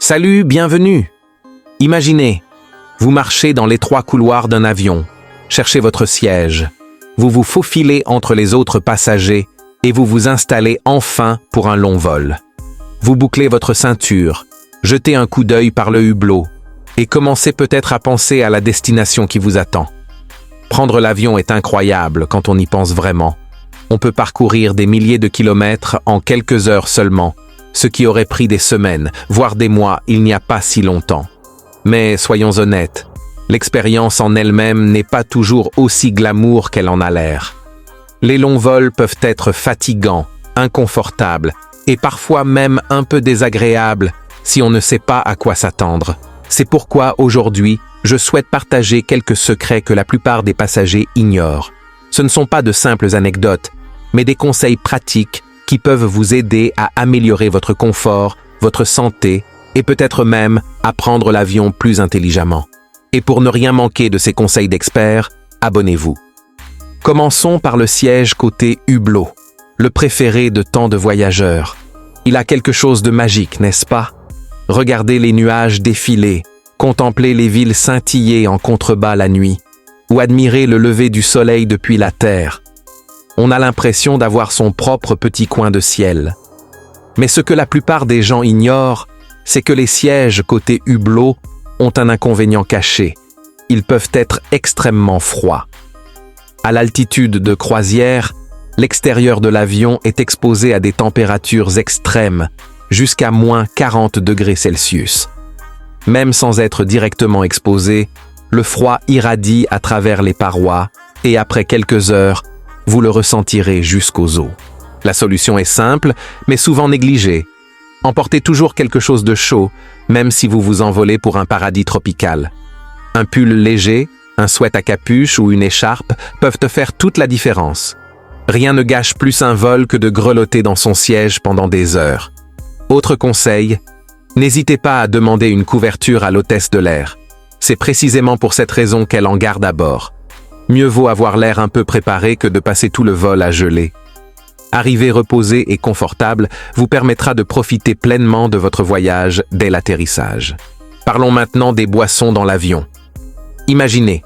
Salut, bienvenue. Imaginez, vous marchez dans l'étroit couloir d'un avion, cherchez votre siège, vous vous faufilez entre les autres passagers et vous vous installez enfin pour un long vol. Vous bouclez votre ceinture, jetez un coup d'œil par le hublot et commencez peut-être à penser à la destination qui vous attend. Prendre l'avion est incroyable quand on y pense vraiment. On peut parcourir des milliers de kilomètres en quelques heures seulement, ce qui aurait pris des semaines, voire des mois il n'y a pas si longtemps. Mais soyons honnêtes, l'expérience en elle-même n'est pas toujours aussi glamour qu'elle en a l'air. Les longs vols peuvent être fatigants, inconfortables et parfois même un peu désagréables si on ne sait pas à quoi s'attendre. C'est pourquoi aujourd'hui, je souhaite partager quelques secrets que la plupart des passagers ignorent. Ce ne sont pas de simples anecdotes, mais des conseils pratiques qui peuvent vous aider à améliorer votre confort, votre santé et peut-être même à prendre l'avion plus intelligemment. Et pour ne rien manquer de ces conseils d'experts, abonnez-vous. Commençons par le siège côté hublot, le préféré de tant de voyageurs. Il a quelque chose de magique, n'est-ce pas? Regardez les nuages défiler, contempler les villes scintiller en contrebas la nuit, ou admirer le lever du soleil depuis la terre. On a l'impression d'avoir son propre petit coin de ciel. Mais ce que la plupart des gens ignorent, c'est que les sièges côté hublot ont un inconvénient caché. Ils peuvent être extrêmement froids. À l'altitude de croisière, l'extérieur de l'avion est exposé à des températures extrêmes, jusqu'à moins 40 degrés Celsius. Même sans être directement exposé, le froid irradie à travers les parois et après quelques heures, vous le ressentirez jusqu'aux os. La solution est simple, mais souvent négligée. Emportez toujours quelque chose de chaud, même si vous vous envolez pour un paradis tropical. Un pull léger, un sweat à capuche ou une écharpe peuvent te faire toute la différence. Rien ne gâche plus un vol que de grelotter dans son siège pendant des heures. Autre conseil, n'hésitez pas à demander une couverture à l'hôtesse de l'air. C'est précisément pour cette raison qu'elle en garde à bord. Mieux vaut avoir l'air un peu préparé que de passer tout le vol à geler. Arriver reposé et confortable vous permettra de profiter pleinement de votre voyage dès l'atterrissage. Parlons maintenant des boissons dans l'avion. Imaginez,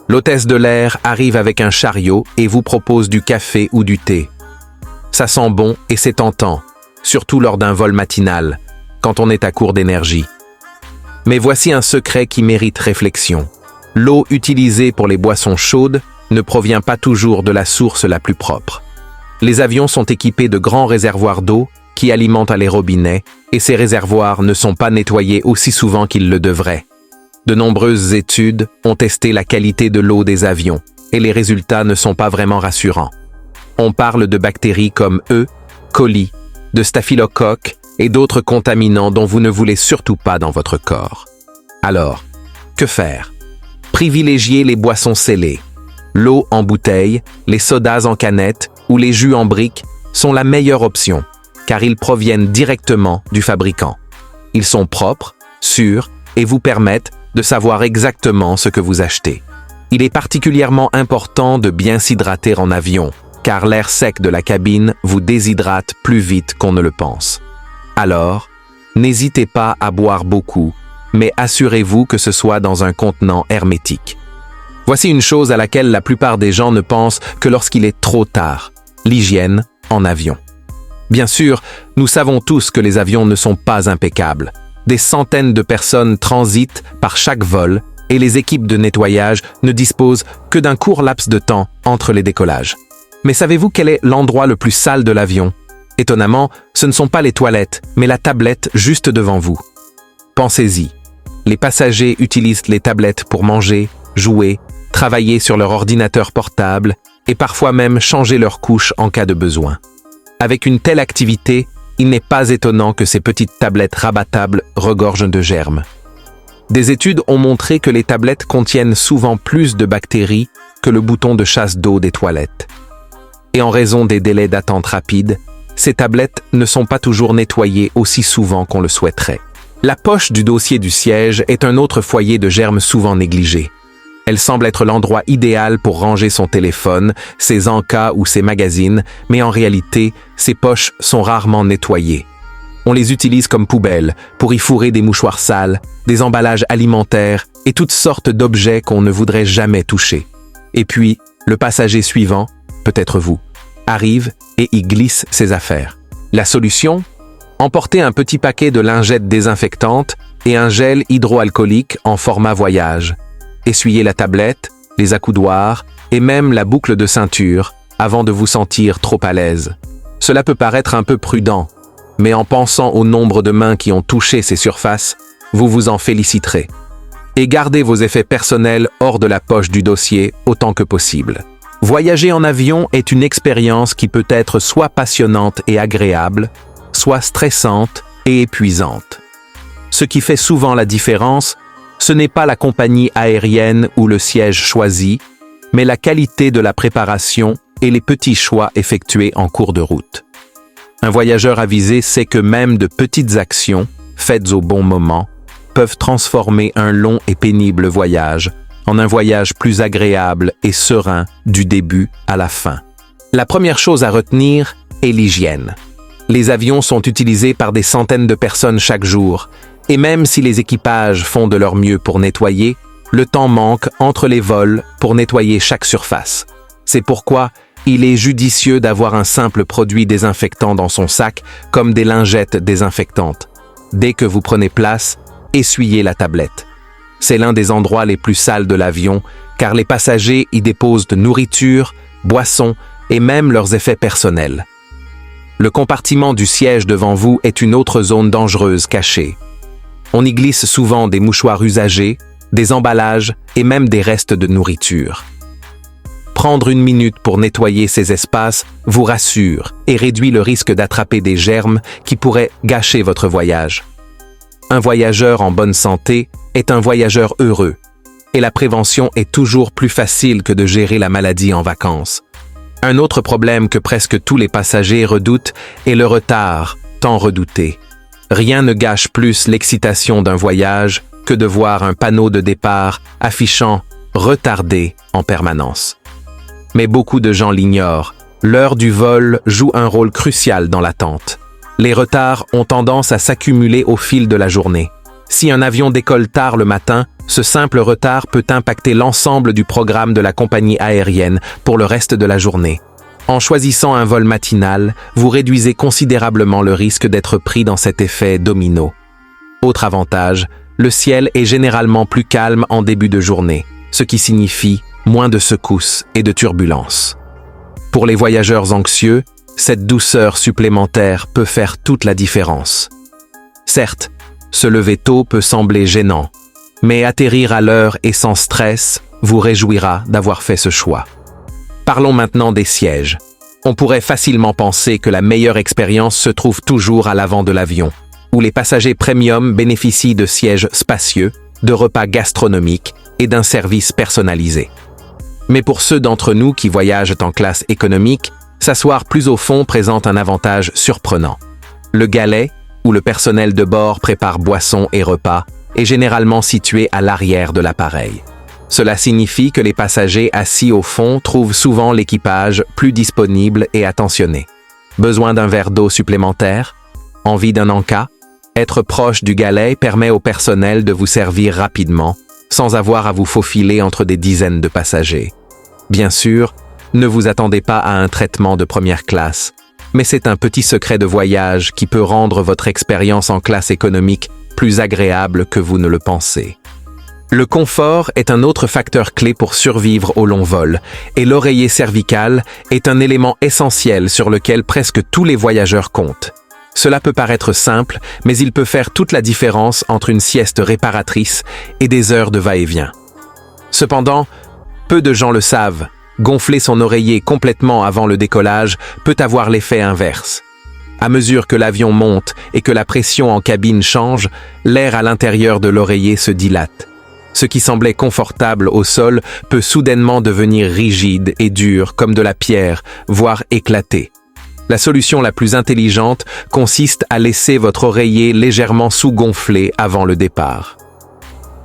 l'hôtesse de l'air arrive avec un chariot et vous propose du café ou du thé. Ça sent bon et c'est tentant, surtout lors d'un vol matinal, quand on est à court d'énergie. Mais voici un secret qui mérite réflexion. L'eau utilisée pour les boissons chaudes ne provient pas toujours de la source la plus propre. Les avions sont équipés de grands réservoirs d'eau qui alimentent les robinets et ces réservoirs ne sont pas nettoyés aussi souvent qu'ils le devraient. De nombreuses études ont testé la qualité de l'eau des avions et les résultats ne sont pas vraiment rassurants. On parle de bactéries comme E. coli, de staphylocoques et d'autres contaminants dont vous ne voulez surtout pas dans votre corps. Alors, que faire? Privilégiez les boissons scellées. L'eau en bouteille, les sodas en canette ou les jus en briques sont la meilleure option, car ils proviennent directement du fabricant. Ils sont propres, sûrs et vous permettent de savoir exactement ce que vous achetez. Il est particulièrement important de bien s'hydrater en avion, car l'air sec de la cabine vous déshydrate plus vite qu'on ne le pense. Alors, n'hésitez pas à boire beaucoup, mais assurez-vous que ce soit dans un contenant hermétique. Voici une chose à laquelle la plupart des gens ne pensent que lorsqu'il est trop tard, l'hygiène en avion. Bien sûr, nous savons tous que les avions ne sont pas impeccables. Des centaines de personnes transitent par chaque vol et les équipes de nettoyage ne disposent que d'un court laps de temps entre les décollages. Mais savez-vous quel est l'endroit le plus sale de l'avion? Étonnamment, ce ne sont pas les toilettes, mais la tablette juste devant vous. Pensez-y. Les passagers utilisent les tablettes pour manger, jouer, travailler sur leur ordinateur portable et parfois même changer leur couche en cas de besoin. Avec une telle activité, il n'est pas étonnant que ces petites tablettes rabattables regorgent de germes. Des études ont montré que les tablettes contiennent souvent plus de bactéries que le bouton de chasse d'eau des toilettes. Et en raison des délais d'attente rapides, ces tablettes ne sont pas toujours nettoyées aussi souvent qu'on le souhaiterait. La poche du dossier du siège est un autre foyer de germes souvent négligé. Elle semble être l'endroit idéal pour ranger son téléphone, ses encas ou ses magazines, mais en réalité, ces poches sont rarement nettoyées. On les utilise comme poubelles, pour y fourrer des mouchoirs sales, des emballages alimentaires et toutes sortes d'objets qu'on ne voudrait jamais toucher. Et puis, le passager suivant, peut-être vous, arrive et y glisse ses affaires. La solution? Emportez un petit paquet de lingettes désinfectantes et un gel hydroalcoolique en format voyage. Essuyez la tablette, les accoudoirs et même la boucle de ceinture avant de vous sentir trop à l'aise. Cela peut paraître un peu prudent, mais en pensant au nombre de mains qui ont touché ces surfaces, vous vous en féliciterez. Et gardez vos effets personnels hors de la poche du dossier autant que possible. Voyager en avion est une expérience qui peut être soit passionnante et agréable, soit stressante et épuisante. Ce qui fait souvent la différence, ce n'est pas la compagnie aérienne ou le siège choisi, mais la qualité de la préparation et les petits choix effectués en cours de route. Un voyageur avisé sait que même de petites actions, faites au bon moment, peuvent transformer un long et pénible voyage en un voyage plus agréable et serein du début à la fin. La première chose à retenir est l'hygiène. Les avions sont utilisés par des centaines de personnes chaque jour, et même si les équipages font de leur mieux pour nettoyer, le temps manque entre les vols pour nettoyer chaque surface. C'est pourquoi il est judicieux d'avoir un simple produit désinfectant dans son sac, comme des lingettes désinfectantes. Dès que vous prenez place, essuyez la tablette. C'est l'un des endroits les plus sales de l'avion, car les passagers y déposent de nourriture, boissons et même leurs effets personnels. Le compartiment du siège devant vous est une autre zone dangereuse cachée. On y glisse souvent des mouchoirs usagés, des emballages et même des restes de nourriture. Prendre une minute pour nettoyer ces espaces vous rassure et réduit le risque d'attraper des germes qui pourraient gâcher votre voyage. Un voyageur en bonne santé est un voyageur heureux, et la prévention est toujours plus facile que de gérer la maladie en vacances. Un autre problème que presque tous les passagers redoutent est le retard, tant redouté. Rien ne gâche plus l'excitation d'un voyage que de voir un panneau de départ affichant « retardé » en permanence. Mais beaucoup de gens l'ignorent. L'heure du vol joue un rôle crucial dans l'attente. Les retards ont tendance à s'accumuler au fil de la journée. Si un avion décolle tard le matin, ce simple retard peut impacter l'ensemble du programme de la compagnie aérienne pour le reste de la journée. En choisissant un vol matinal, vous réduisez considérablement le risque d'être pris dans cet effet domino. Autre avantage, le ciel est généralement plus calme en début de journée, ce qui signifie moins de secousses et de turbulences. Pour les voyageurs anxieux, cette douceur supplémentaire peut faire toute la différence. Certes, se lever tôt peut sembler gênant, mais atterrir à l'heure et sans stress vous réjouira d'avoir fait ce choix. Parlons maintenant des sièges. On pourrait facilement penser que la meilleure expérience se trouve toujours à l'avant de l'avion, où les passagers premium bénéficient de sièges spacieux, de repas gastronomiques et d'un service personnalisé. Mais pour ceux d'entre nous qui voyagent en classe économique, s'asseoir plus au fond présente un avantage surprenant. Le galet, où le personnel de bord prépare boissons et repas, est généralement situé à l'arrière de l'appareil. Cela signifie que les passagers assis au fond trouvent souvent l'équipage plus disponible et attentionné. Besoin d'un verre d'eau supplémentaire? Envie d'un encas? Être proche du galet permet au personnel de vous servir rapidement, sans avoir à vous faufiler entre des dizaines de passagers. Bien sûr, ne vous attendez pas à un traitement de première classe, mais c'est un petit secret de voyage qui peut rendre votre expérience en classe économique plus agréable que vous ne le pensez. Le confort est un autre facteur clé pour survivre au long vol, et l'oreiller cervical est un élément essentiel sur lequel presque tous les voyageurs comptent. Cela peut paraître simple, mais il peut faire toute la différence entre une sieste réparatrice et des heures de va-et-vient. Cependant, peu de gens le savent, gonfler son oreiller complètement avant le décollage peut avoir l'effet inverse. À mesure que l'avion monte et que la pression en cabine change, l'air à l'intérieur de l'oreiller se dilate. Ce qui semblait confortable au sol peut soudainement devenir rigide et dur comme de la pierre, voire éclater. La solution la plus intelligente consiste à laisser votre oreiller légèrement sous-gonflé avant le départ.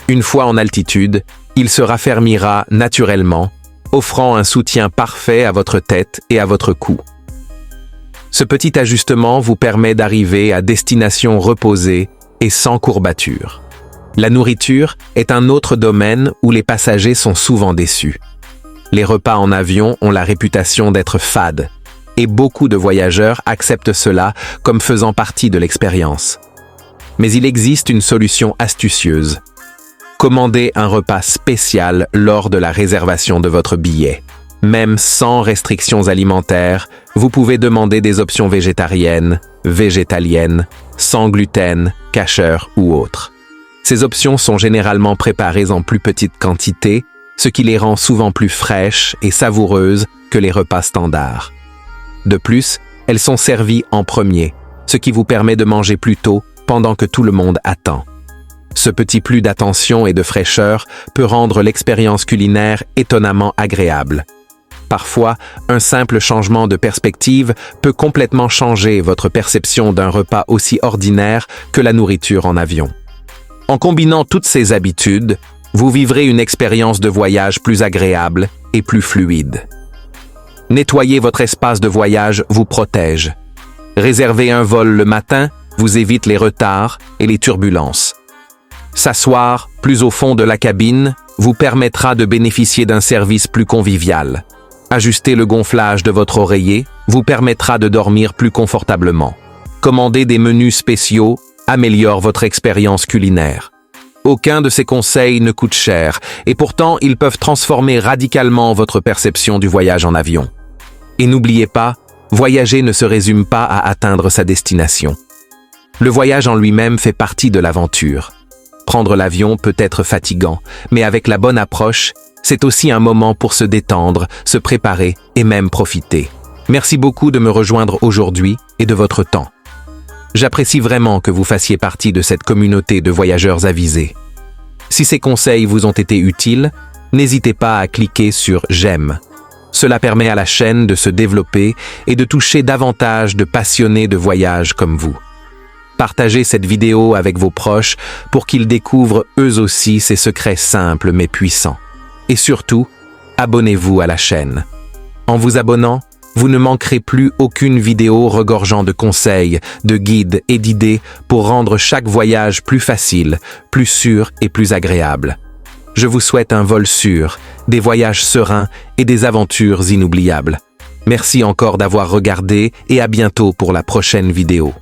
Une fois en altitude, il se raffermira naturellement, offrant un soutien parfait à votre tête et à votre cou. Ce petit ajustement vous permet d'arriver à destination reposée et sans courbature. La nourriture est un autre domaine où les passagers sont souvent déçus. Les repas en avion ont la réputation d'être fades, et beaucoup de voyageurs acceptent cela comme faisant partie de l'expérience. Mais il existe une solution astucieuse. Commandez un repas spécial lors de la réservation de votre billet. Même sans restrictions alimentaires, vous pouvez demander des options végétariennes, végétaliennes, sans gluten, kosher ou autres. Ces options sont généralement préparées en plus petite quantité, ce qui les rend souvent plus fraîches et savoureuses que les repas standards. De plus, elles sont servies en premier, ce qui vous permet de manger plus tôt pendant que tout le monde attend. Ce petit plus d'attention et de fraîcheur peut rendre l'expérience culinaire étonnamment agréable. Parfois, un simple changement de perspective peut complètement changer votre perception d'un repas aussi ordinaire que la nourriture en avion. En combinant toutes ces habitudes, vous vivrez une expérience de voyage plus agréable et plus fluide. Nettoyer votre espace de voyage vous protège. Réserver un vol le matin vous évite les retards et les turbulences. S'asseoir plus au fond de la cabine vous permettra de bénéficier d'un service plus convivial. Ajuster le gonflage de votre oreiller vous permettra de dormir plus confortablement. Commander des menus spéciaux améliore votre expérience culinaire. Aucun de ces conseils ne coûte cher, et pourtant ils peuvent transformer radicalement votre perception du voyage en avion. Et n'oubliez pas, voyager ne se résume pas à atteindre sa destination. Le voyage en lui-même fait partie de l'aventure. Prendre l'avion peut être fatigant, mais avec la bonne approche, c'est aussi un moment pour se détendre, se préparer et même profiter. Merci beaucoup de me rejoindre aujourd'hui et de votre temps. J'apprécie vraiment que vous fassiez partie de cette communauté de voyageurs avisés. Si ces conseils vous ont été utiles, n'hésitez pas à cliquer sur « J'aime ». Cela permet à la chaîne de se développer et de toucher davantage de passionnés de voyage comme vous. Partagez cette vidéo avec vos proches pour qu'ils découvrent eux aussi ces secrets simples mais puissants. Et surtout, abonnez-vous à la chaîne. En vous abonnant, vous ne manquerez plus aucune vidéo regorgeant de conseils, de guides et d'idées pour rendre chaque voyage plus facile, plus sûr et plus agréable. Je vous souhaite un vol sûr, des voyages sereins et des aventures inoubliables. Merci encore d'avoir regardé et à bientôt pour la prochaine vidéo.